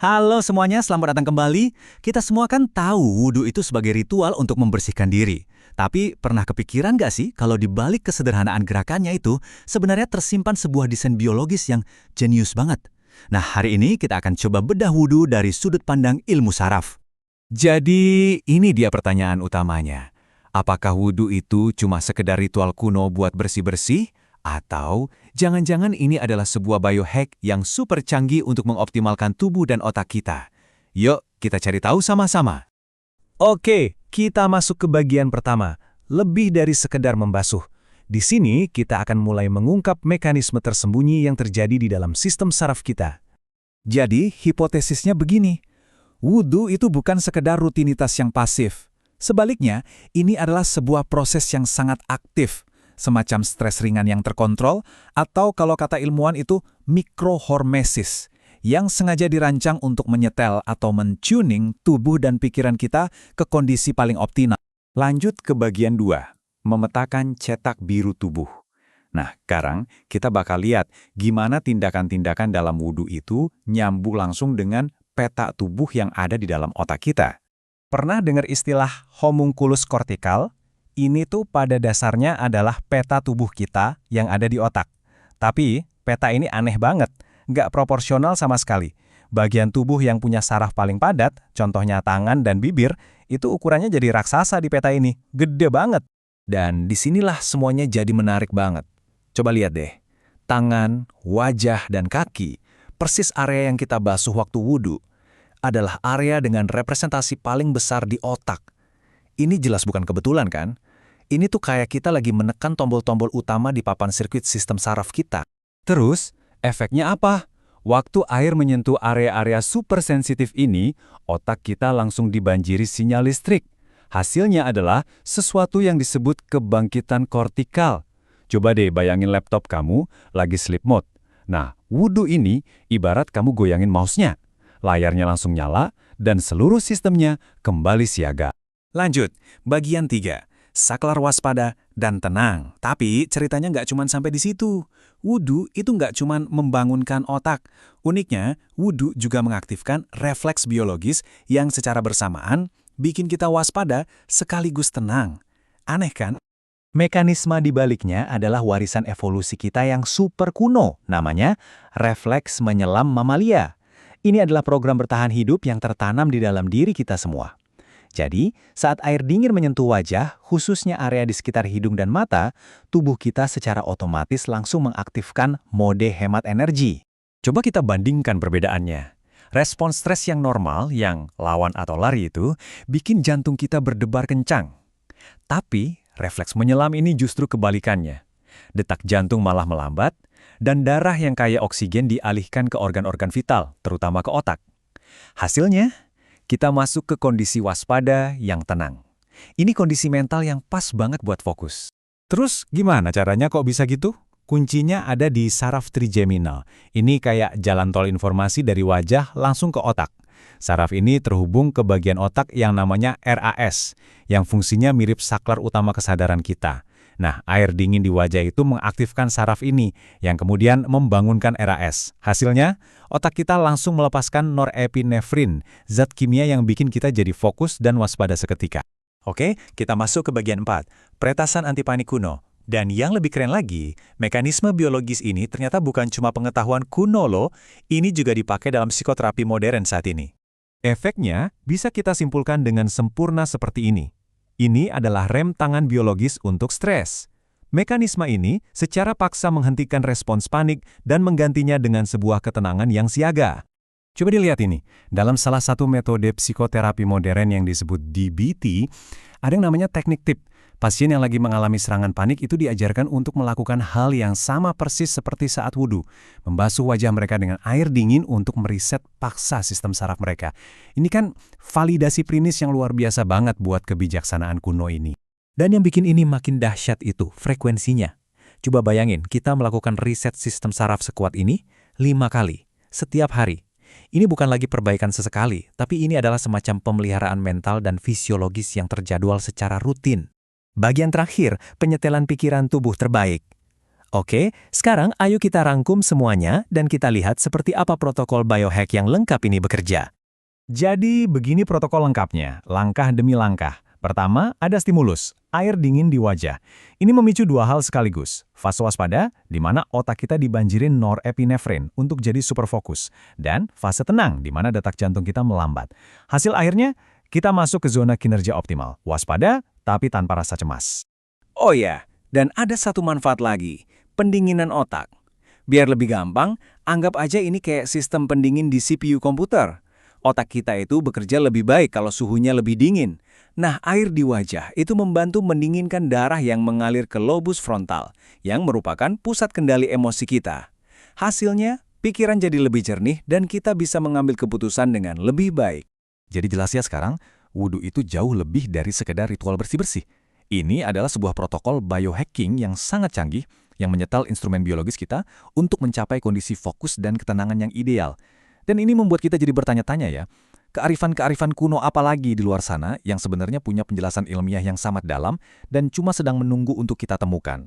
Halo semuanya, selamat datang kembali. Kita semua kan tahu wudhu itu sebagai ritual untuk membersihkan diri. Tapi pernah kepikiran nggak sih kalau di balik kesederhanaan gerakannya itu sebenarnya tersimpan sebuah desain biologis yang jenius banget? Nah, hari ini kita akan coba bedah wudhu dari sudut pandang ilmu saraf. Jadi, ini dia pertanyaan utamanya. Apakah wudhu itu cuma sekedar ritual kuno buat bersih-bersih? Atau jangan-jangan ini adalah sebuah biohack yang super canggih untuk mengoptimalkan tubuh dan otak kita? Yuk, kita cari tahu sama-sama. Oke, kita masuk ke bagian pertama, lebih dari sekedar membasuh. Di sini kita akan mulai mengungkap mekanisme tersembunyi yang terjadi di dalam sistem saraf kita. Jadi, hipotesisnya begini. Wudhu itu bukan sekedar rutinitas yang pasif. Sebaliknya, ini adalah sebuah proses yang sangat aktif, semacam stres ringan yang terkontrol, atau kalau kata ilmuwan itu mikrohormesis, yang sengaja dirancang untuk menyetel atau mentuning tubuh dan pikiran kita ke kondisi paling optimal. Lanjut ke bagian 2, memetakan cetak biru tubuh. Nah, sekarang kita bakal lihat gimana tindakan-tindakan dalam wudhu itu nyambung langsung dengan peta tubuh yang ada di dalam otak kita. Pernah dengar istilah homunculus kortikal? Ini tuh pada dasarnya adalah peta tubuh kita yang ada di otak. Tapi, peta ini aneh banget, nggak proporsional sama sekali. Bagian tubuh yang punya saraf paling padat, contohnya tangan dan bibir, itu ukurannya jadi raksasa di peta ini, gede banget. Dan disinilah semuanya jadi menarik banget. Coba lihat deh, tangan, wajah, dan kaki, persis area yang kita basuh waktu wudhu, adalah area dengan representasi paling besar di otak. Ini jelas bukan kebetulan kan? Ini tuh kayak kita lagi menekan tombol-tombol utama di papan sirkuit sistem saraf kita. Terus, efeknya apa? Waktu air menyentuh area-area super sensitif ini, otak kita langsung dibanjiri sinyal listrik. Hasilnya adalah sesuatu yang disebut kebangkitan kortikal. Coba deh bayangin laptop kamu lagi sleep mode. Nah, wudhu ini ibarat kamu goyangin mouse-nya. Layarnya langsung nyala, dan seluruh sistemnya kembali siaga. Lanjut, bagian 3. Saklar waspada dan tenang. Tapi ceritanya nggak cuma sampai di situ. Wudhu itu nggak cuma membangunkan otak. Uniknya, wudhu juga mengaktifkan refleks biologis yang secara bersamaan bikin kita waspada sekaligus tenang. Aneh kan? Mekanisme di baliknya adalah warisan evolusi kita yang super kuno, namanya refleks menyelam mamalia. Ini adalah program bertahan hidup yang tertanam di dalam diri kita semua. Jadi, saat air dingin menyentuh wajah, khususnya area di sekitar hidung dan mata, tubuh kita secara otomatis langsung mengaktifkan mode hemat energi. Coba kita bandingkan perbedaannya. Respons stres yang normal, yang lawan atau lari itu, bikin jantung kita berdebar kencang. Tapi, refleks menyelam ini justru kebalikannya. Detak jantung malah melambat, dan darah yang kaya oksigen dialihkan ke organ-organ vital, terutama ke otak. Hasilnya, kita masuk ke kondisi waspada yang tenang. Ini kondisi mental yang pas banget buat fokus. Terus gimana caranya kok bisa gitu? Kuncinya ada di saraf trigeminal. Ini kayak jalan tol informasi dari wajah langsung ke otak. Saraf ini terhubung ke bagian otak yang namanya RAS, yang fungsinya mirip saklar utama kesadaran kita. Nah, air dingin di wajah itu mengaktifkan saraf ini, yang kemudian membangunkan RAS. Hasilnya, otak kita langsung melepaskan norepinefrin, zat kimia yang bikin kita jadi fokus dan waspada seketika. Oke, kita masuk ke bagian 4, peretasan antipanik kuno. Dan yang lebih keren lagi, mekanisme biologis ini ternyata bukan cuma pengetahuan kuno loh, ini juga dipakai dalam psikoterapi modern saat ini. Efeknya bisa kita simpulkan dengan sempurna seperti ini. Ini adalah rem tangan biologis untuk stres. Mekanisme ini secara paksa menghentikan respons panik dan menggantinya dengan sebuah ketenangan yang siaga. Coba dilihat ini. Dalam salah satu metode psikoterapi modern yang disebut DBT, ada yang namanya teknik TIP. Pasien yang lagi mengalami serangan panik itu diajarkan untuk melakukan hal yang sama persis seperti saat wudhu. Membasuh wajah mereka dengan air dingin untuk mereset paksa sistem saraf mereka. Ini kan validasi klinis yang luar biasa banget buat kebijaksanaan kuno ini. Dan yang bikin ini makin dahsyat itu frekuensinya. Coba bayangin, kita melakukan reset sistem saraf sekuat ini 5 kali, setiap hari. Ini bukan lagi perbaikan sesekali, tapi ini adalah semacam pemeliharaan mental dan fisiologis yang terjadwal secara rutin. Bagian terakhir, penyetelan pikiran tubuh terbaik. Oke, sekarang ayo kita rangkum semuanya dan kita lihat seperti apa protokol biohack yang lengkap ini bekerja. Jadi begini protokol lengkapnya, langkah demi langkah. Pertama, ada stimulus, air dingin di wajah. Ini memicu dua hal sekaligus. Fase waspada, di mana otak kita dibanjirin norepinefrin untuk jadi super fokus. Dan fase tenang, di mana detak jantung kita melambat. Hasil akhirnya, kita masuk ke zona kinerja optimal. Waspada, tapi tanpa rasa cemas. Oh ya, dan ada satu manfaat lagi, pendinginan otak. Biar lebih gampang, anggap aja ini kayak sistem pendingin di CPU komputer. Otak kita itu bekerja lebih baik kalau suhunya lebih dingin. Nah, air di wajah itu membantu mendinginkan darah yang mengalir ke lobus frontal, yang merupakan pusat kendali emosi kita. Hasilnya, pikiran jadi lebih jernih dan kita bisa mengambil keputusan dengan lebih baik. Jadi jelas ya sekarang, wudhu itu jauh lebih dari sekedar ritual bersih-bersih. Ini adalah sebuah protokol biohacking yang sangat canggih yang menyetel instrumen biologis kita untuk mencapai kondisi fokus dan ketenangan yang ideal. Dan ini membuat kita jadi bertanya-tanya ya, kearifan-kearifan kuno apa lagi di luar sana yang sebenarnya punya penjelasan ilmiah yang sangat dalam dan cuma sedang menunggu untuk kita temukan.